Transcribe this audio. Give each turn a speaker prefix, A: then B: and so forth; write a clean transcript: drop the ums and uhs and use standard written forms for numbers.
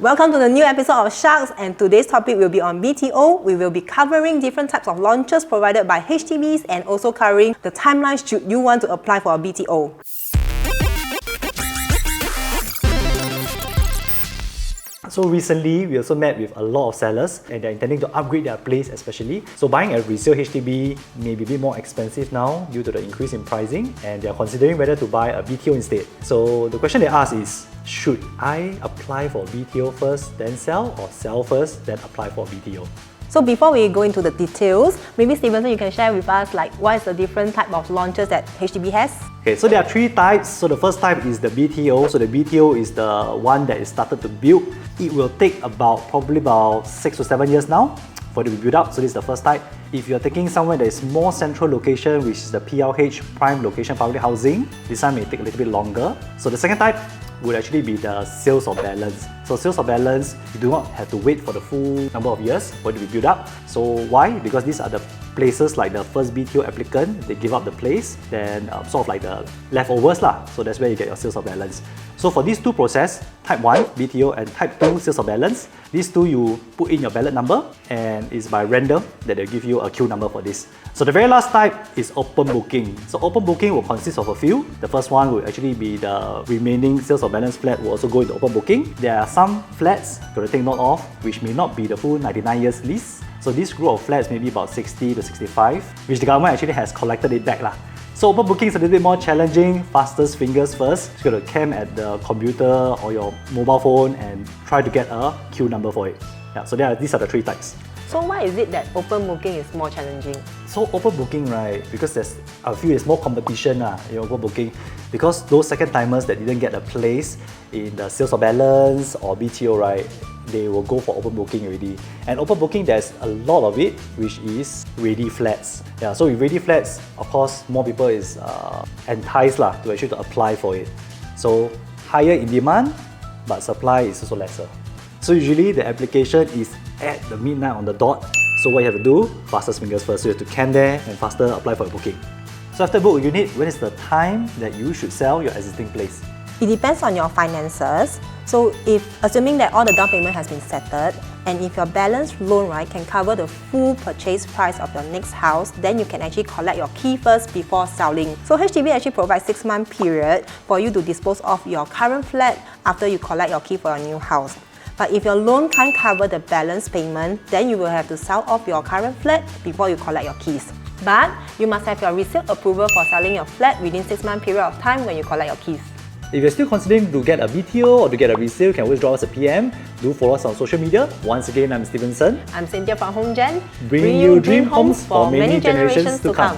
A: Welcome to the new episode of Shucks, and today's topic will be on BTO. We will be covering different types of launches provided by HDBs and also covering the timeline should you want to apply for a BTO.
B: So recently, we also met with a lot of sellers and they're intending to upgrade their place especially. So buying a resale HDB may be a bit more expensive now due to the increase in pricing, and they're considering whether to buy a BTO instead. So the question they ask is, should I apply for BTO first then sell, or sell first then apply for BTO?
A: So before we go into the details, maybe Stevenson, you can share with us what is the different type of launches that HDB has?
B: Okay, so there are three types. So the first type is the BTO. So the BTO is the one that is started to build. It will take probably about 6 to 7 years now for it to be built up. So this is the first type. If you're taking somewhere that is more central location, which is the PLH, prime location public housing, this one may take a little bit longer. So the second type would actually be the sales of balance. So sales of balance, you do not have to wait for the full number of years for it to be built up. So why? Because these are the places like the first BTO applicant, they give up the place, then sort of like the leftovers lah. So that's where you get your sales of balance. So for these two process, type 1 BTO and type 2 sales of balance, these two you put in your ballot number and it's by random that they'll give you a queue number for this. So the very last type is open booking. So open booking will consist of a few. The first one will actually be the remaining sales of balance flat will also go into open booking. There are some flats, got to take note of, which may not be the full 99 years lease. So this group of flats may be about 60 to 65, which the government actually has collected it back lah. So open booking is a little bit more challenging, fastest fingers first. You got to camp at the computer or your mobile phone and try to get a queue number for it. Yeah, so these are the three types.
A: So why is it that open booking is more challenging?
B: So open booking, right, because I feel there's more competition in open booking, because those second timers that didn't get a place in the sales of balance or BTO, right, they will go for open booking already. And open booking, there's a lot of it, which is ready flats. Yeah, so with ready flats, of course, more people is enticed to actually to apply for it. So higher in demand, but supply is also lesser. So usually the application is at the midnight on the dot. So what you have to do, fastest fingers first. So you have to camp there and faster apply for a booking. So after book a unit, when is the time that you should sell your existing place?
A: It depends on your finances. So assuming that all the down payment has been settled, and if your balance loan can cover the full purchase price of your next house, then you can actually collect your key first before selling. So HDB actually provides 6-month period for you to dispose of your current flat after you collect your key for your new house. But if your loan can't cover the balance payment, then you will have to sell off your current flat before you collect your keys. But you must have your resale approval for selling your flat within 6-month period of time when you collect your keys.
B: If you're still considering to get a BTO or to get a resale, you can always drop us a PM. Do follow us on social media. Once again, I'm Stevenson.
A: I'm Cynthia from HomeGen.
B: Bringing you dream homes for many generations to come.